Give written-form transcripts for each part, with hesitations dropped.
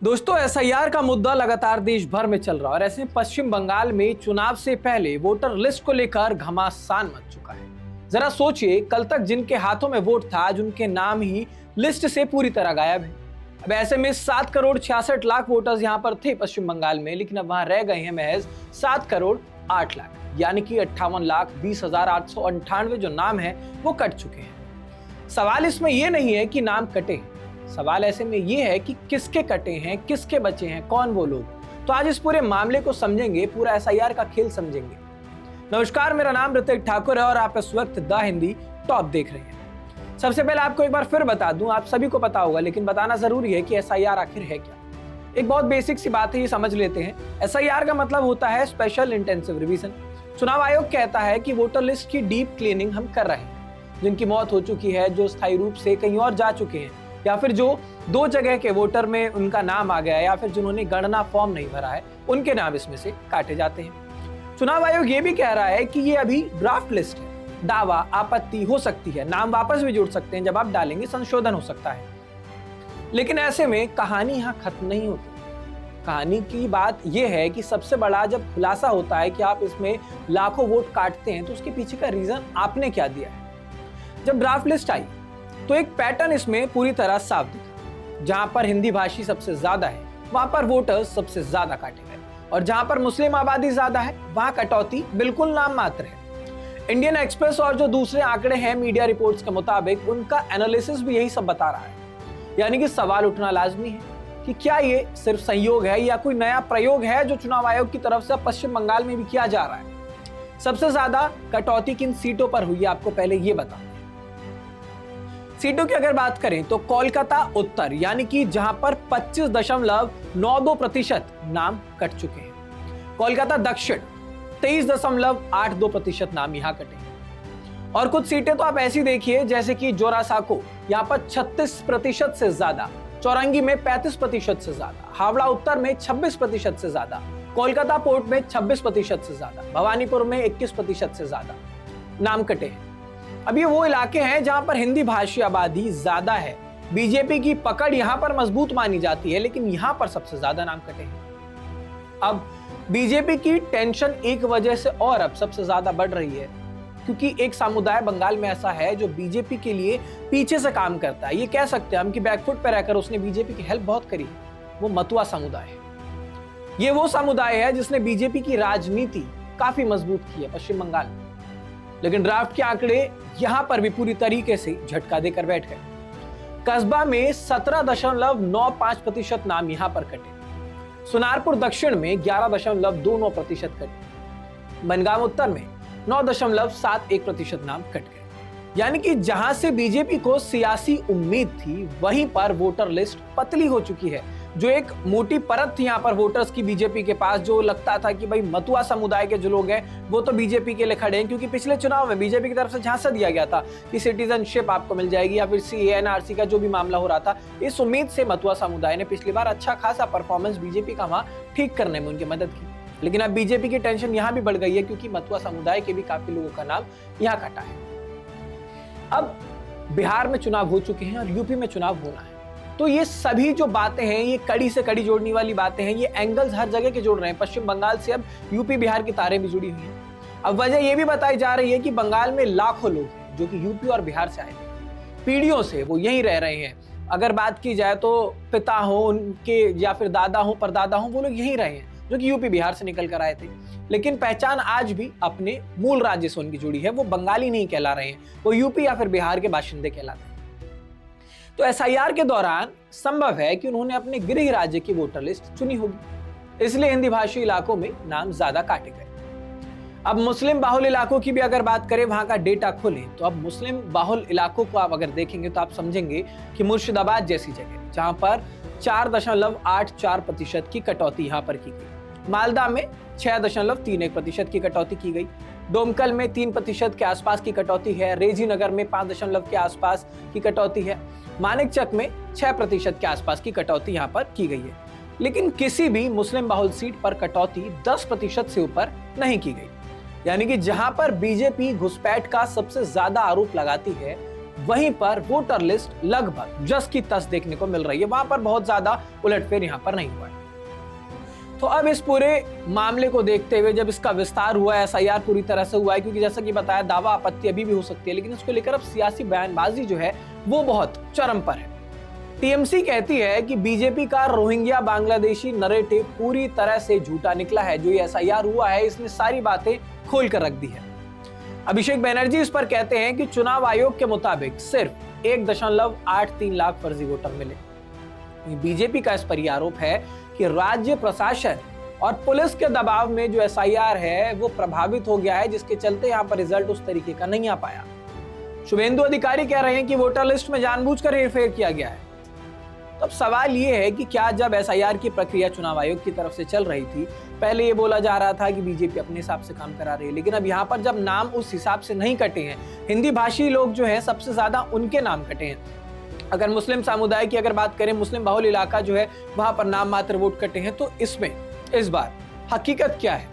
दोस्तों, एसआईआर का मुद्दा लगातार देश भर में चल रहा है और ऐसे में पश्चिम बंगाल में चुनाव से पहले वोटर लिस्ट को लेकर घमासान मच चुका है। जरा सोचिए, कल तक जिनके हाथों में वोट था, आज उनके नाम ही लिस्ट से पूरी तरह गायब है। अब ऐसे में 7 करोड़ 66 लाख वोटर्स यहां पर थे पश्चिम बंगाल में, लेकिन अब वहां रह गए हैं महज 7 करोड़ 8 लाख, यानी कि 58,20,898 जो नाम है वो कट चुके हैं। सवाल इसमें यह नहीं है कि नाम कटे हैं, सवाल ऐसे में ये है कि किसके कटे हैं, किसके बचे हैं, कौन वो लोग। तो आज इस पूरे मामले को समझेंगे, पूरा एसआईआर का खेल समझेंगे। नमस्कार, मेरा नाम ऋतिक ठाकुर है और आप इस वक्त द हिंदी टॉप देख रहे हैं। सबसे पहले आपको एक बार फिर बता दूं, आप सभी को पता होगा लेकिन बताना जरूरी है कि एसआईआर आखिर है क्या। एक बहुत बेसिक सी बात है, ये समझ लेते हैं। एसआईआर का मतलब होता है स्पेशल इंटेंसिव रिवीजन। चुनाव आयोग कहता है कि वोटर लिस्ट की डीप क्लीनिंग हम कर रहे हैं। जिनकी मौत हो चुकी है, जो स्थायी रूप से कहीं और जा चुके हैं, या फिर जो 2 जगह के वोटर में उनका नाम आ गया है, या फिर जिन्होंने गणना फॉर्म नहीं भरा है, उनके नाम इसमें से काटे जाते हैं। चुनाव आयोग ये भी कह रहा है कि ये अभी ड्राफ्ट लिस्ट है, दावा आपत्ति हो सकती है, नाम वापस भी जुड़ सकते हैं, जब आप डालेंगे संशोधन हो सकता है। लेकिन ऐसे में कहानी यहाँ खत्म नहीं होती। कहानी की बात यह है कि सबसे बड़ा जब खुलासा होता है कि आप इसमें लाखों वोट काटते हैं, तो उसके पीछे का रीजन आपने क्या दिया है। जब ड्राफ्ट लिस्ट आई तो एक पैटर्न इसमें पूरी तरह साफ दिखा। जहां पर हिंदी भाषी सबसे ज्यादा है, वहां पर वोटर्स सबसे ज्यादा काटे गए, और जहां पर मुस्लिम आबादी ज्यादा है, वहां कटौती बिल्कुल नाम मात्र है। इंडियन एक्सप्रेस और जो दूसरे आंकड़े हैं मीडिया रिपोर्ट्स के मुताबिक, उनका एनालिसिस भी यही सब बता रहा है। यानी कि सवाल उठना लाजमी है कि क्या ये सिर्फ संयोग है या कोई नया प्रयोग है जो चुनाव आयोग की तरफ से पश्चिम बंगाल में भी किया जा रहा है। सबसे ज्यादा कटौती किन सीटों पर हुई, आपको पहले ये बता। सीटों की अगर बात करें तो कोलकाता उत्तर, यानी कि जहां पर 25.92% नाम कट चुके हैं। कोलकाता दक्षिण 23.82% नाम यहां कटे हैं। और कुछ सीटें तो आप ऐसी देखिए जैसे कि जोरासाको, यहां पर 36% से ज्यादा, चौरंगी में 35% से ज्यादा, हावड़ा उत्तर में 26% से ज्यादा, कोलकाता पोर्ट में 26% से ज्यादा, भवानीपुर में 21% से ज्यादा नाम कटे हैं। अब ये वो इलाके हैं जहां पर हिंदी भाषी आबादी ज्यादा है। बीजेपी की पकड़ यहां पर मजबूत मानी जाती है, लेकिन यहां पर सबसे ज्यादा नाम कटे हैं। अब बीजेपी की टेंशन एक वजह से और अब सबसे ज्यादा बढ़ रही है, क्योंकि एक समुदाय बंगाल में ऐसा है जो बीजेपी के लिए पीछे से काम करता है। ये कह सकते हैं हम कि बैकफुट पर रहकर उसने बीजेपी की हेल्प बहुत करी। वो मतुआ समुदाय है। ये वो समुदाय है जिसने बीजेपी की राजनीति काफी मजबूत की है पश्चिम बंगाल में। लेकिन ड्राफ्ट के आंकड़े यहां पर भी पूरी तरीके से झटका देकर बैठ गए। कस्बा में 17.95% नाम यहां पर कटे। सुनारपुर दक्षिण में 11.29% कटे। बनगाम उत्तर में 9.71% नाम कट गए। यानी कि जहां से बीजेपी को सियासी उम्मीद थी, वहीं पर वोटर लिस्ट पतली हो चुकी है। जो एक मोटी परत थी यहाँ पर वोटर्स की बीजेपी के पास, जो लगता था कि भाई मतुआ समुदाय के जो लोग हैं वो तो बीजेपी के लिए खड़े हैं, क्योंकि पिछले चुनाव में बीजेपी की तरफ से झांसा दिया गया था कि सिटीजनशिप आपको मिल जाएगी, या फिर सीए एनआरसी का जो भी मामला हो रहा था, इस उम्मीद से मतुआ समुदाय ने पिछली बार अच्छा खासा परफॉर्मेंस बीजेपी का वहां ठीक करने में उनकी मदद की। लेकिन अब बीजेपी की टेंशन यहाँ भी बढ़ गई है, क्योंकि मतुआ समुदाय के भी काफी लोगों का नाम यहाँ कटा है। अब बिहार में चुनाव हो चुके हैं और यूपी में चुनाव होना है, तो ये सभी जो बातें हैं, ये कड़ी से कड़ी जोड़ने वाली बातें हैं। ये एंगल्स हर जगह के जोड़ रहे हैं। पश्चिम बंगाल से अब यूपी बिहार की तारें भी जुड़ी हुई हैं। अब वजह ये भी बताई जा रही है कि बंगाल में लाखों लोग हैं जो कि यूपी और बिहार से आए हैं। पीढ़ियों से वो यहीं रह रहे हैं। अगर बात की जाए तो पिता हो उनके, या फिर दादा हो परदादा हो, वो लोग यहीं रहे हैं जो कि यूपी बिहार से निकल कर आए थे। लेकिन पहचान आज भी अपने मूल राज्य से उनकी जुड़ी है। वो बंगाली नहीं कहला रहे हैं, वो यूपी या फिर बिहार के बाशिंदे कहलाते हैं। तो एसआईआर के दौरान संभव है कि उन्होंने अपने गृह राज्य की वोटर लिस्ट चुनी होगी, इसलिए हिंदी भाषी इलाकों में नाम ज्यादा काटे गए। अब मुस्लिम बाहुल इलाकों की भी अगर बात करें, वहां का डेटा खोलें, तो अब मुस्लिम बाहुल इलाकों को आप अगर देखेंगे तो आप समझेंगे कि मुर्शिदाबाद जैसी जगह, जहां पर 4.84% की कटौती यहां पर की गई, मालदा में 6.31% की कटौती की गई, डोमकल में 3% के आसपास की कटौती है, रेजी नगर में 5 के आसपास की कटौती है, मानिकचक में 6% के आसपास की कटौती यहां पर की गई है। लेकिन किसी भी मुस्लिम बाहुल सीट पर कटौती 10% से ऊपर नहीं की गई। यानी कि जहां पर बीजेपी घुसपैठ का सबसे ज्यादा आरोप लगाती है, वहीं पर वोटर लिस्ट लगभग जस की तस देखने को मिल रही है। वहां पर बहुत ज्यादा उलटफेर यहां पर नहीं हुआ है। तो अब इस पूरे मामले को देखते हुए जब इसका विस्तार हुआ है, एसआईआर पूरी तरह से हुआ है, क्योंकि जैसा कि बताया दावा आपत्ति अभी भी हो सकती है, लेकिन इसको लेकर अब सियासी बयानबाजी जो है वो बहुत चरम पर है। टीएमसी कहती है कि बीजेपी का रोहिंग्या बांग्लादेशी नरेटिव पूरी तरह से झूठा निकला है। जो ये एसआईआर हुआ है इसने सारी बातें खोल कर रख दी है। अभिषेक बनर्जी इस पर कहते हैं कि चुनाव आयोग के मुताबिक सिर्फ 1.83 लाख फर्जी वोटर मिले। बीजेपी का इस पर यह आरोप है कि राज्य प्रशासन और पुलिस के दबाव में जो एसआईआर है वो प्रभावित हो गया है, जिसके चलते यहां पर रिजल्ट उस तरीके का नहीं आ पाया। शुभेंदु अधिकारी कह रहे हैं कि वोटर लिस्ट में जानबूझकर हेरफेर किया गया है। तो अब सवाल ये है कि क्या जब एसआईआर की प्रक्रिया चुनाव आयोग की तरफ से चल रही थी, पहले ये बोला जा रहा था कि बीजेपी अपने हिसाब से काम करा रही है, लेकिन अब यहाँ पर जब नाम उस हिसाब से नहीं कटे हैं, हिंदी भाषी लोग जो है सबसे ज्यादा उनके नाम कटे हैं। अगर मुस्लिम समुदाय की अगर बात करें, मुस्लिम बहुल इलाका जो है वहां पर नाम मात्र वोट कटे हैं। तो इसमें इस बार हकीकत क्या है?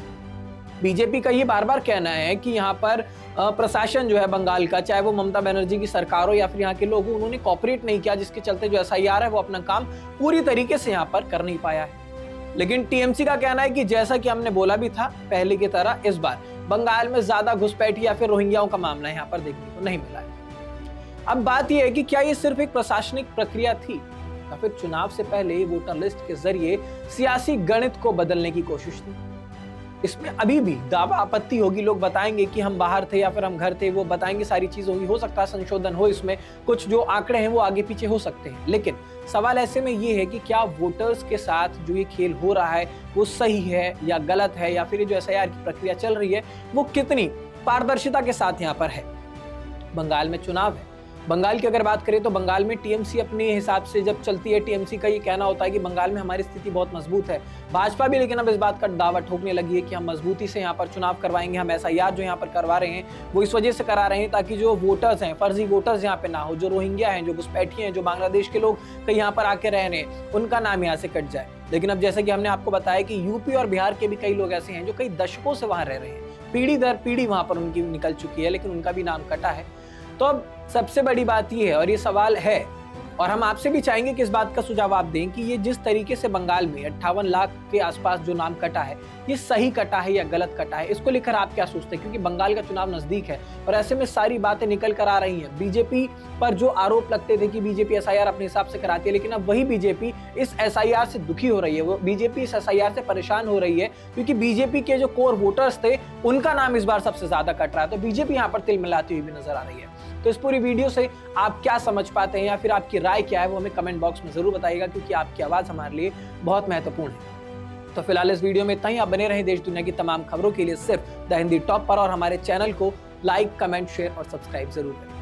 बीजेपी का ये बार बार कहना है कि यहाँ पर प्रशासन जो है बंगाल का, चाहे वो ममता बनर्जी की सरकार हो या फिर यहाँ के लोग, उन्होंने कॉपरेट नहीं किया, जिसके चलते जो एसआईआर है वो अपना काम पूरी तरीके से यहाँ पर कर नहीं पाया है। लेकिन टीएमसी का कहना है कि जैसा कि हमने बोला भी था पहले की तरह, इस बार बंगाल में ज्यादा घुसपैठी या फिर रोहिंग्याओं का मामला यहाँ पर देखने को नहीं मिला है। अब बात यह है कि क्या ये सिर्फ एक प्रशासनिक प्रक्रिया थी या फिर चुनाव से पहले वोटर लिस्ट के जरिए सियासी गणित को बदलने की कोशिश थी? इसमें अभी भी दावा आपत्ति होगी। लोग बताएंगे कि हम बाहर थे या फिर हम घर थे, वो बताएंगे, सारी चीज होगी, हो सकता है संशोधन हो, इसमें कुछ जो आंकड़े हैं वो आगे पीछे हो सकते हैं। लेकिन सवाल ऐसे में ये है कि क्या वोटर्स के साथ जो ये खेल हो रहा है वो सही है या गलत है, या फिर जो एसआईआर की प्रक्रिया चल रही है वो कितनी पारदर्शिता के साथ यहाँ पर है। बंगाल में चुनाव है। बंगाल की अगर बात करें तो बंगाल में टीएमसी अपने हिसाब से जब चलती है, टीएमसी का ये कहना होता है कि बंगाल में हमारी स्थिति बहुत मजबूत है। भाजपा भी लेकिन अब इस बात का दावा ठोकने लगी है कि हम मजबूती से यहाँ पर चुनाव करवाएंगे। हम एसआईआर जो यहाँ पर करवा रहे हैं वो इस वजह से करा रहे हैं ताकि जो वोटर्स हैं, फर्जी वोटर्स यहाँ पे ना हो, जो रोहिंग्या हैं, जो घुसपैठी हैं, जो बांग्लादेश के लोग कहीं यहाँ पर आके रह रहे हैं, उनका नाम यहाँ से कट जाए। लेकिन अब जैसे कि हमने आपको बताया कि यूपी और बिहार के भी कई लोग ऐसे हैं जो कई दशकों से वहां रह रहे हैं, पीढ़ी दर पीढ़ी वहां पर उनकी निकल चुकी है, लेकिन उनका भी नाम कटा है। तो अब सबसे बड़ी बात यह है और ये सवाल है, और हम आपसे भी चाहेंगे कि इस बात का सुझाव आप दें कि ये जिस तरीके से बंगाल में 58 लाख के आसपास जो नाम कटा है, ये सही कटा है या गलत कटा है? इसको लेकर आप क्या सोचते हैं? क्योंकि बंगाल का चुनाव नजदीक है और ऐसे में सारी बातें निकल कर आ रही हैं। बीजेपी पर जो आरोप लगते थे कि बीजेपी एसआईआर अपने हिसाब से कराती है, लेकिन अब वही बीजेपी इस एसआईआर से दुखी हो रही है। वो बीजेपी इस एसआईआर से परेशान हो रही है क्योंकि बीजेपी के जो कोर वोटर्स थे उनका नाम इस बार सबसे ज्यादा कट रहा है। तो बीजेपी यहाँ पर तिल मिलाती हुई भी नजर आ रही है। तो इस पूरी वीडियो से आप क्या समझ पाते हैं या फिर आपकी राय क्या है वो हमें कमेंट बॉक्स में जरूर बताइएगा, क्योंकि आपकी आवाज हमारे लिए बहुत महत्वपूर्ण है। तो फिलहाल इस वीडियो में इतना ही। आप बने रहे देश दुनिया की तमाम खबरों के लिए सिर्फ द हिंदी टॉप पर, और हमारे चैनल को लाइक, कमेंट, शेयर और सब्सक्राइब जरूर करें।